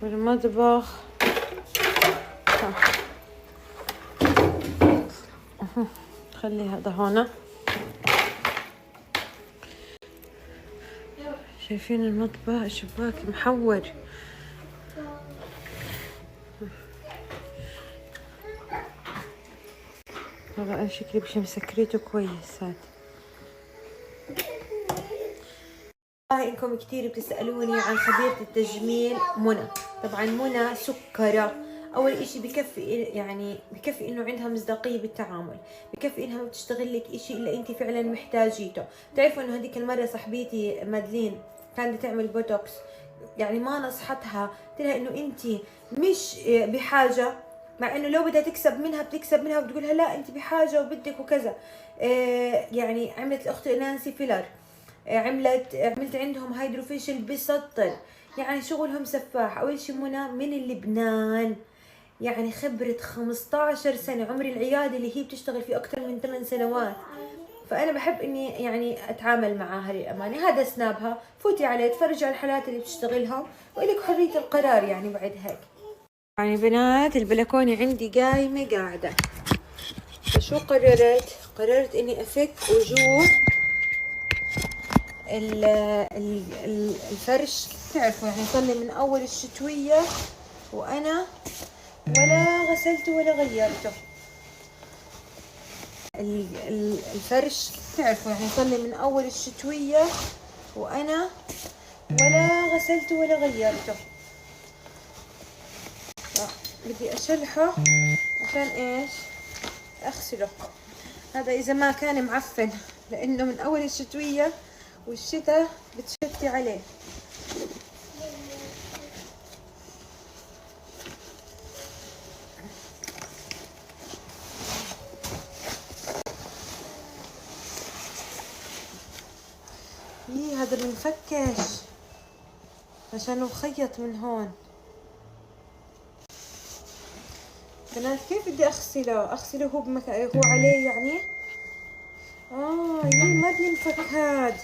بالمطبخ. خلي هذا هنا. شايفين المطبخ الشباك محور. هذا شكلي بشي مسكريته كويس. هاد انكم كتير بتسألوني عن خبيرة التجميل منى. طبعا منى سكرة. اول اشي بكفي انه عندها مصداقية بالتعامل، بكفي انها ما بتشتغل لك اشي الا انت فعلا محتاجيته. بتعرفوا انه هذيك المرة صاحبتي مادلين كانت تعمل بوتوكس، يعني ما نصحتها، قلت لها انه انت مش بحاجة، مع انه لو بدها تكسب منها بتكسب منها وبتقولها لا انت بحاجة وبدك وكذا. يعني عملت الاخت نانسي فيلر، عملت عندهم هيدروفيشل بسطر، يعني شغلهم سفاح. اول شي منى من لبنان، يعني خبرة 15 سنة، عمر العيادة اللي هي بتشتغل فيه اكثر من 8 سنوات. فانا بحب اني يعني اتعامل معاها للامانة. هذا سنابها، فوتي عليه تفرجي على الحالات اللي بتشتغلهم والك حرية القرار. يعني بعد هيك يعني بنات البلكونة عندي قايمة قاعدة. فشو قررت اني افك وجوه الفرش. تعرفوا يعني صار لي من اول الشتوية وانا ولا غسلته ولا غيرته. الفرش تعرفوا يعني صار لي من اول الشتوية وانا ولا غسلته ولا غيرته. بدي اشلحه عشان ايش؟ اغسله. هذا اذا ما كان معفن، لانه من اول الشتوية والشتاء بتشتي عليه. هذا بنفكش عشان خيط من هون. بنات كيف بدي اغسله هو عليه يعني. ما بينفك هاد.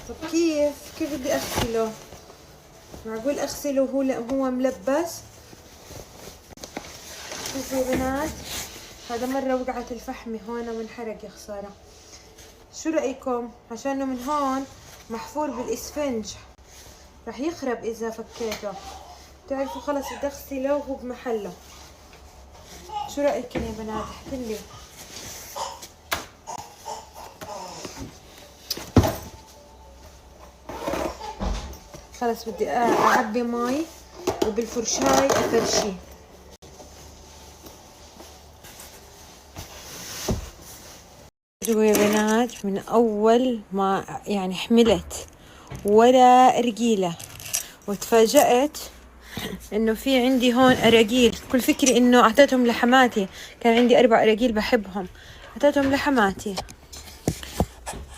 طب كيف بدي اغسله؟ معقول اغسله هو ملبس؟ شوفوا يا بنات، هذا مرة وقعت الفحمة هون وانحرق، يا خسارة. شو رأيكم؟ عشانه من هون محفور بالإسفنج راح يخرب إذا فكيته. تعرفوا خلص بدي أغسله وهو بمحله. شو رأيكم يا بنات؟ احكيلي. خلص بدي أعبي مي وبالفرشاي أفرشيه. شوفوا يا بنات، من اول ما يعني حملت ولا رجيلة وتفاجأت انه في عندي هون اراجيل. كل فكري انه اعطيتهم لحماتي، كان عندي 4 اراجيل بحبهم، اعطيتهم لحماتي.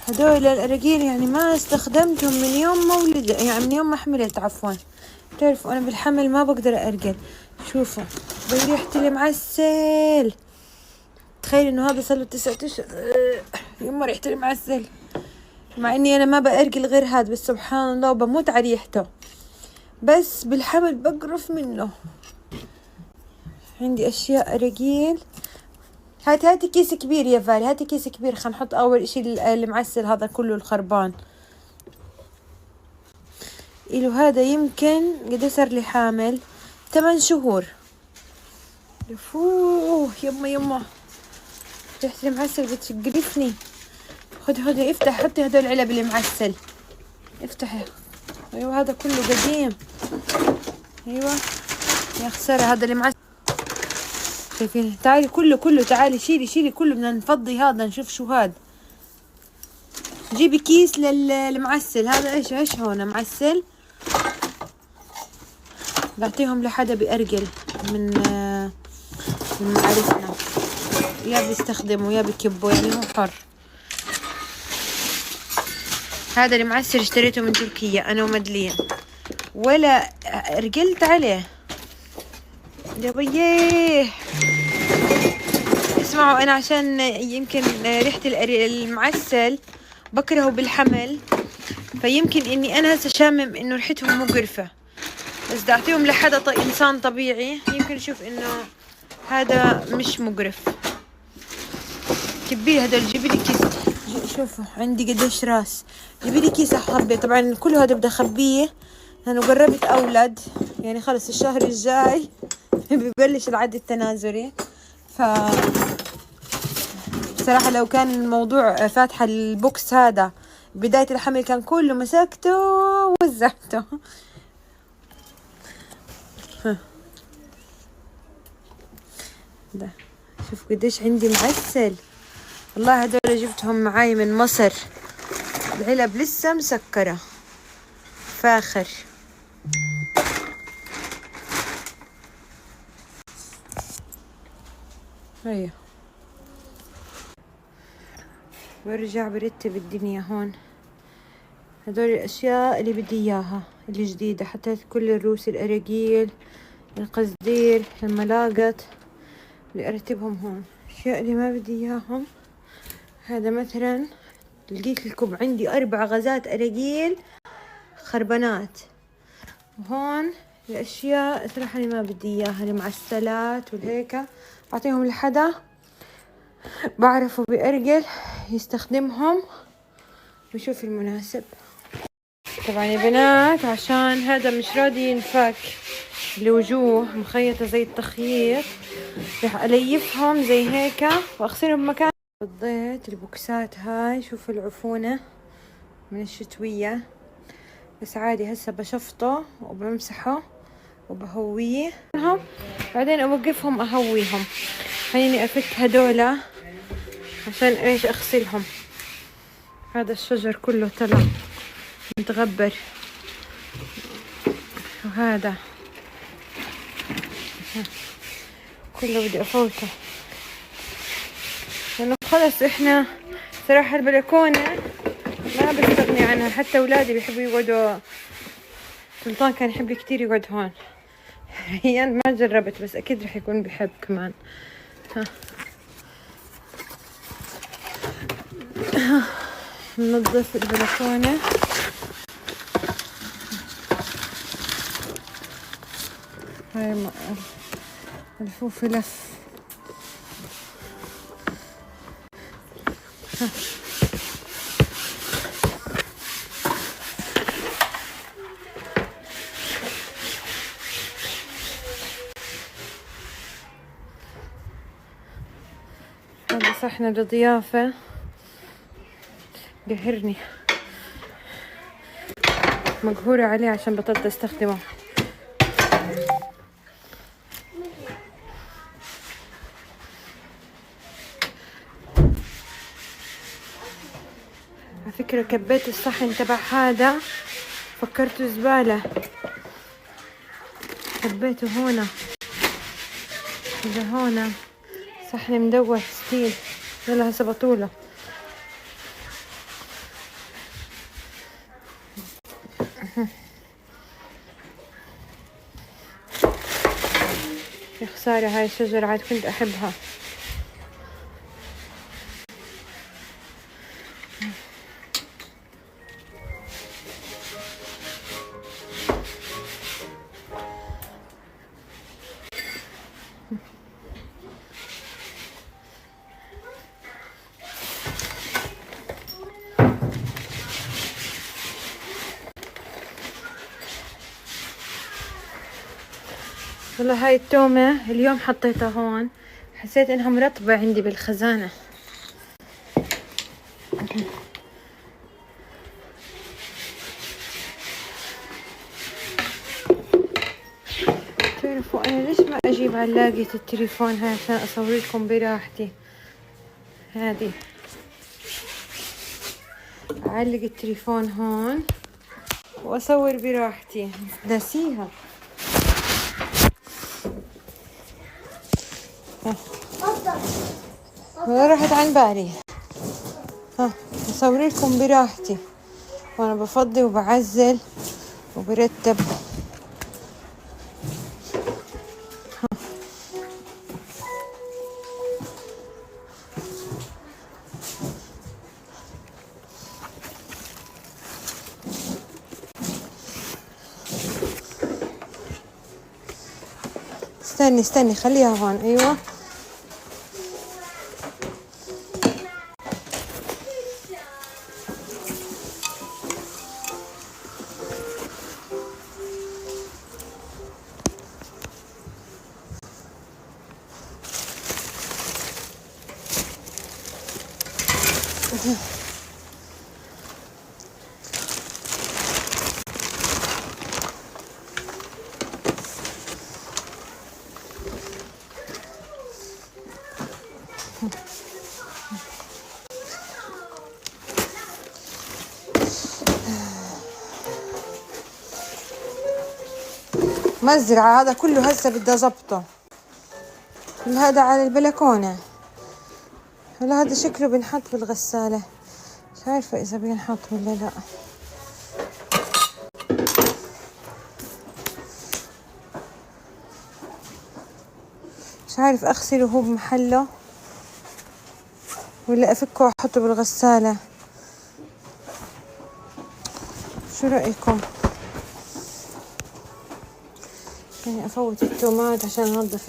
هدول الاراجيل يعني ما استخدمتهم من يوم ما ولدت، يعني من يوم ما حملت عفوا. بتعرفوا انا بالحمل ما بقدر ارقد. شوفوا بريحة المعسل. تخيل انه هذا صار له 9 اشهر. يما ريحته المعسل، مع اني انا ما بأرجل غير هذا، بس سبحان الله بموت على ريحته، بس بالحمل بقرف منه. عندي اشياء رجيل. هاتي كيس كبير يا فالي، هاتي كيس كبير. خلينا نحط اول اشي المعسل هذا كله الخربان. إله هذا يمكن قد صار لي حامل 8 شهور. فوه يما ريحة المعسل بتقرفني. خدي افتح، حطي هدول العلب اللي معسل، افتحي. ايوه هذا كله قديم. ايوه يا خسارة هذا اللي معسل. شايفين؟ تعالي كله تعالي شيلي كله، بدنا نفضي هذا نشوف شو هذا. جيبي كيس للمعسل. هذا ايش هون معسل. بعطيهم لحدا بأرجل من معارفنا، يا بيستخدموا يا بكبوا، يعني هو حر. هذا المعسل اشتريته من تركيا انا ومدلين، ولا رجلت عليه يا بييه. اسمعوا، انا عشان يمكن ريحة المعسل بكرهه بالحمل، فيمكن اني انا هسه شامم انه ريحتهم مقرفة، بس بدي اعطيهم لحدا انسان طبيعي يمكن يشوف انه هذا مش مقرف. كبير هدول، جيبي لي كيس. شوفوا عندي قديش راس، جيبي لي كيس اخبيه. طبعا كل هذا بدي اخبيه لانه قربت اولد، يعني خلص الشهر الجاي ببلش العد التنازلي. ف بصراحة لو كان الموضوع فاتحة البوكس هذا بداية الحمل كان كله مسكته ووزعته. ده شوف قديش عندي معسل، والله هدول جبتهم معاي من مصر، العلب لسه مسكرة فاخر. هيا برجع برتب الدنيا هون. هدول الأشياء اللي بدي إياها الجديدة، حطيت كل الروس، الأراجيل، القصدير، الملاقط اللي أرتبهم هون. الأشياء اللي ما بدي إياهم، هذا مثلا لقيت الكب عندي 4 غازات أراجيل خربانات. وهون الأشياء صراحة اللي ما بدي إياها، المعسلات والهيكة، أعطيهم لحدا بعرفه بأرجل يستخدمهم ويشوف المناسب. طبعا يا بنات عشان هذا مش راضي ينفك لوجوه مخيطة زي التخييط، رح أليفهم زي هيك وأغسلهم بمكان. فضيت البوكسات هاي، شوفوا العفونة من الشتوية، بس عادي هسه بشفطه وبمسحه وبهويه، بعدين أوقفهم أهويهم. خليني أفك هدولا عشان إيش أغسلهم. هذا الشجر كله طلع متغبر، وهذا كله بدي أفوته لأنه خلص إحنا صراحة البلكونة ما بستغني عنها، حتى أولادي بيحبوا يقعدوا. سلطان كان يحب كتير يقعد هون، هي ما جربت بس أكيد رح يكون بحب كمان. ننظف البلكونة. هاي الفوف لف. هذا صحن الضيافة قهرني، مقهورة عليه عشان بطلت استخدمه. على فكرة كبيت الصحن تبع هذا، فكرته زبالة، كبيته هنا. إذا هنا صحن مدور ستيل، يلا هسه بطوله. يا خسارة هاي الشجرة عاد كنت أحبها. والله هاي التومة اليوم حطيتها هون، حسيت انها مرطبة عندي بالخزانة. تعرفوا انا ليش ما اجيب علاقة التليفون هاي عشان اصور لكم براحتي؟ هذه اعلق التليفون هون واصور براحتي، ناسيها. ولا راحت عن بالي. اصور لكم براحتي وانا بفضي وبعزل وبرتب. استني خليها هون. ايوه مزرعة هذا كله هسه بدي اظبطه. هذا على البلكونة، ولا هذا شكله بنحط بالغسالة، مش عارفة اذا بينحط ولا لا. مش عارف اغسله هو بمحله ولا افكه واحطه بالغسالة. شو رأيكم؟ يعني افوت التومات عشان انظف